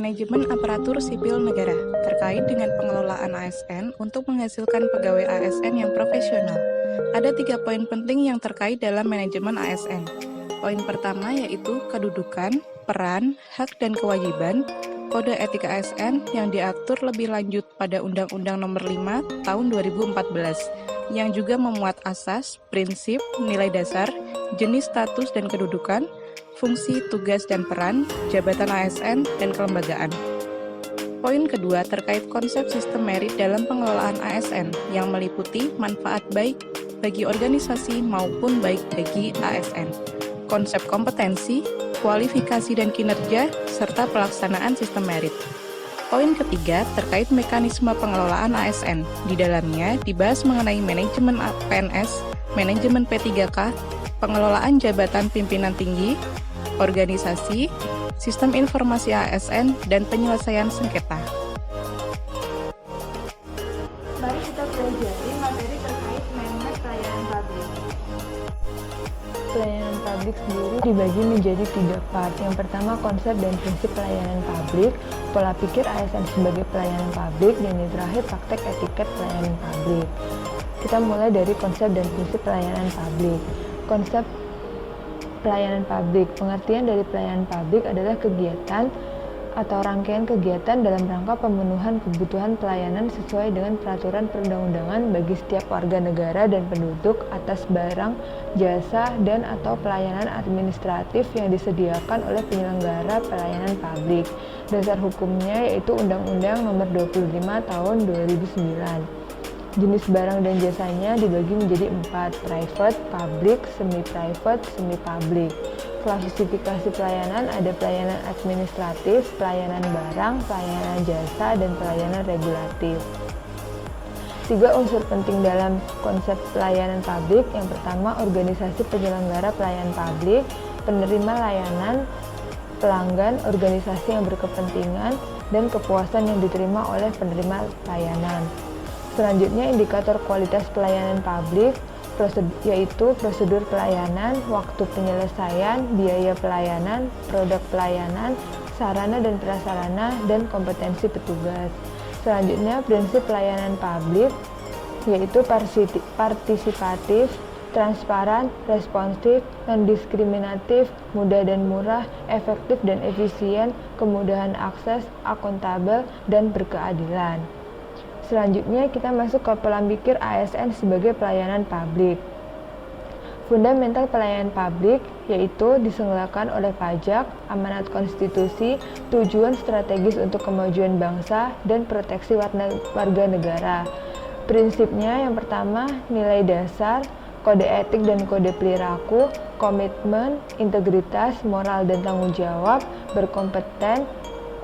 manajemen aparatur sipil negara terkait dengan pengelolaan ASN untuk menghasilkan pegawai ASN yang profesional. Ada 3 poin penting yang terkait dalam manajemen ASN. Poin pertama yaitu kedudukan, peran, hak dan kewajiban, kode etika ASN yang diatur lebih lanjut pada Undang-Undang Nomor 5 Tahun 2014, yang juga memuat asas, prinsip, nilai dasar, jenis status dan kedudukan, fungsi, tugas, dan peran, jabatan ASN, dan kelembagaan. Poin kedua terkait konsep sistem merit dalam pengelolaan ASN yang meliputi manfaat baik bagi organisasi maupun baik bagi ASN, konsep kompetensi, kualifikasi dan kinerja, serta pelaksanaan sistem merit. Poin ketiga terkait mekanisme pengelolaan ASN. Di dalamnya dibahas mengenai manajemen PNS, manajemen P3K, pengelolaan jabatan pimpinan tinggi, organisasi, sistem informasi ASN, dan penyelesaian sengketa. Mari kita pelajari materi terkait manajemen pelayanan publik. Pelayanan publik sendiri dibagi menjadi 3 part. Yang pertama, konsep dan prinsip pelayanan publik, pola pikir ASN sebagai pelayanan publik, dan yang terakhir praktek etiket pelayanan publik. Kita mulai dari konsep dan prinsip pelayanan publik. Konsep pelayanan publik. Pengertian dari pelayanan publik adalah kegiatan atau rangkaian kegiatan dalam rangka pemenuhan kebutuhan pelayanan sesuai dengan peraturan perundang-undangan bagi setiap warga negara dan penduduk atas barang, jasa, dan atau pelayanan administratif yang disediakan oleh penyelenggara pelayanan publik. Dasar hukumnya yaitu Undang-Undang Nomor 25 Tahun 2009. Jenis barang dan jasanya dibagi menjadi 4, private, public, semi-private, semi-public. Klasifikasi pelayanan ada pelayanan administratif, pelayanan barang, pelayanan jasa, dan pelayanan regulatif. 3 unsur penting dalam konsep pelayanan publik. Yang pertama, organisasi penyelenggara pelayanan publik, penerima layanan, pelanggan, organisasi yang berkepentingan, dan kepuasan yang diterima oleh penerima layanan. Selanjutnya, indikator kualitas pelayanan publik, yaitu prosedur pelayanan, waktu penyelesaian, biaya pelayanan, produk pelayanan, sarana dan prasarana, dan kompetensi petugas. Selanjutnya, prinsip pelayanan publik, yaitu partisipatif, transparan, responsif, non-diskriminatif, mudah dan murah, efektif dan efisien, kemudahan akses, akuntabel, dan berkeadilan. Selanjutnya kita masuk ke pola pikir ASN sebagai pelayanan publik. Fundamental pelayanan publik yaitu diselenggarakan oleh pajak, amanat konstitusi, tujuan strategis untuk kemajuan bangsa, dan proteksi warga negara. Prinsipnya yang pertama, nilai dasar, kode etik dan kode perilaku, komitmen, integritas, moral dan tanggung jawab, berkompeten,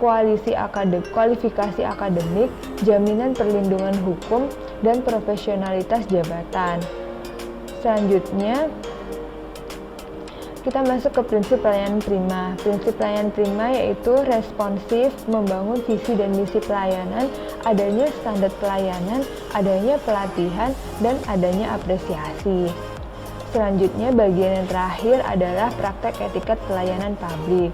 kualifikasi akademik, jaminan perlindungan hukum, dan profesionalitas jabatan. Selanjutnya, kita masuk ke prinsip pelayanan prima. Prinsip pelayanan prima yaitu responsif, membangun visi dan misi pelayanan, adanya standar pelayanan, adanya pelatihan, dan adanya apresiasi. Selanjutnya, bagian yang terakhir adalah praktek etiket pelayanan publik.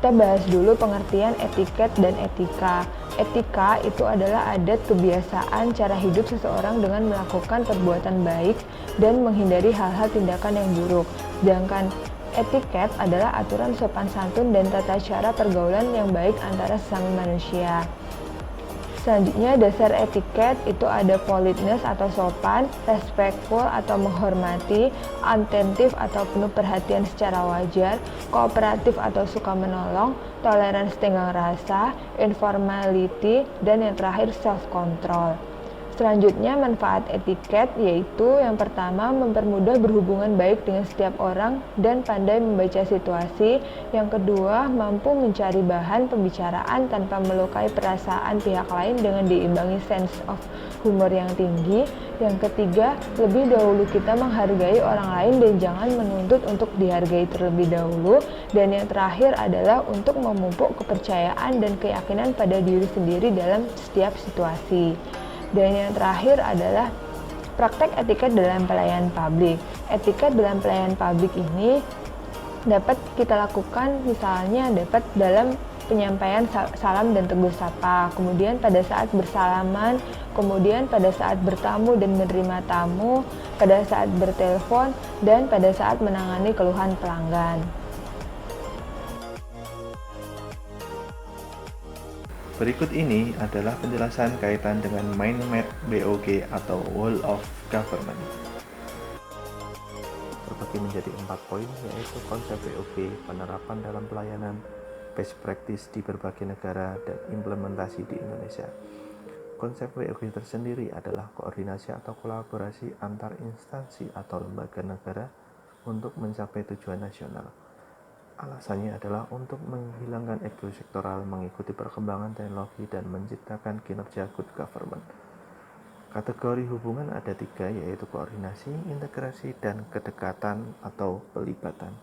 Kita bahas dulu pengertian etiket dan etika. Etika itu adalah adat, kebiasaan, cara hidup seseorang dengan melakukan perbuatan baik dan menghindari hal-hal tindakan yang buruk. Sedangkan etiket adalah aturan sopan santun dan tata cara pergaulan yang baik antara sesama manusia. Selanjutnya, dasar etiket itu ada politeness atau sopan, respectful atau menghormati, attentive atau penuh perhatian secara wajar, kooperatif atau suka menolong, toleransi tenggang rasa, informality, dan yang terakhir self-control. Selanjutnya, manfaat etiket yaitu yang pertama, mempermudah berhubungan baik dengan setiap orang dan pandai membaca situasi. Yang kedua, mampu mencari bahan pembicaraan tanpa melukai perasaan pihak lain dengan diimbangi sense of humor yang tinggi. Yang ketiga, lebih dahulu kita menghargai orang lain dan jangan menuntut untuk dihargai terlebih dahulu. Dan yang terakhir adalah untuk memupuk kepercayaan dan keyakinan pada diri sendiri dalam setiap situasi. Dan yang terakhir adalah praktek etiket dalam pelayanan publik. Etiket dalam pelayanan publik ini dapat kita lakukan misalnya dapat dalam penyampaian salam dan tegur sapa, kemudian pada saat bersalaman, kemudian pada saat bertamu dan menerima tamu, pada saat bertelepon, dan pada saat menangani keluhan pelanggan. Berikut ini adalah penjelasan kaitan dengan mind map WOG atau Whole of Government. Terbagi menjadi 4 poin, yaitu konsep WOG, penerapan dalam pelayanan, best practice di berbagai negara, dan implementasi di Indonesia. Konsep WOG tersendiri adalah koordinasi atau kolaborasi antar instansi atau lembaga negara untuk mencapai tujuan nasional. Alasannya adalah untuk menghilangkan ego sektoral, mengikuti perkembangan teknologi, dan menciptakan kinerja good government. Kategori hubungan ada 3, yaitu koordinasi, integrasi, dan kedekatan atau pelibatan.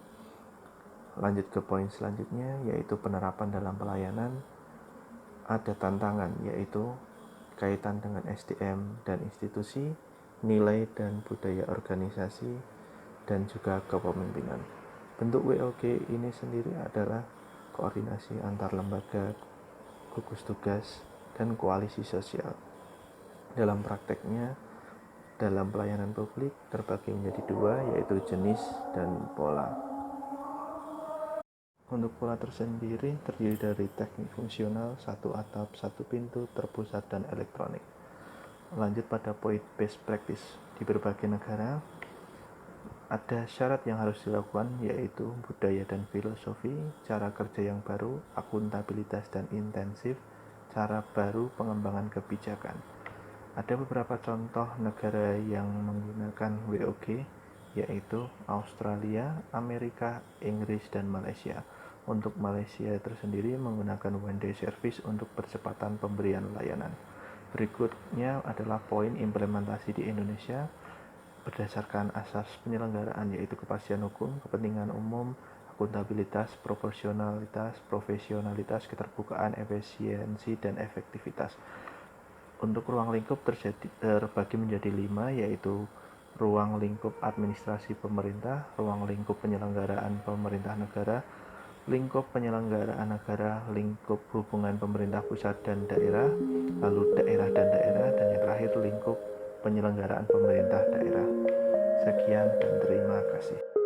Lanjut ke poin selanjutnya, yaitu penerapan dalam pelayanan. Ada tantangan, yaitu kaitan dengan SDM dan institusi, nilai dan budaya organisasi, dan juga kepemimpinan. Bentuk WOG ini sendiri adalah koordinasi antar lembaga, gugus tugas, dan koalisi sosial. Dalam prakteknya, dalam pelayanan publik terbagi menjadi 2, yaitu jenis dan pola. Untuk pola tersendiri terdiri dari teknik fungsional, 1 atap, 1 pintu, terpusat, dan elektronik. Lanjut pada poin best practice. Di berbagai negara ada syarat yang harus dilakukan, yaitu budaya dan filosofi, cara kerja yang baru, akuntabilitas dan intensif, cara baru pengembangan kebijakan. Ada beberapa contoh negara yang menggunakan WOG, yaitu Australia, Amerika, Inggris, dan Malaysia. Untuk Malaysia tersendiri menggunakan one day service untuk percepatan pemberian layanan. Berikutnya adalah poin implementasi di Indonesia berdasarkan asas penyelenggaraan, yaitu kepastian hukum, kepentingan umum, akuntabilitas, proporsionalitas, profesionalitas, keterbukaan, efisiensi, dan efektivitas. Untuk ruang lingkup terbagi menjadi 5, yaitu ruang lingkup administrasi pemerintah, ruang lingkup penyelenggaraan pemerintah negara, lingkup penyelenggaraan negara, lingkup hubungan pemerintah pusat dan daerah, lalu daerah dan daerah, dan yang terakhir lingkup penyelenggaraan pemerintah daerah. Sekian dan terima kasih.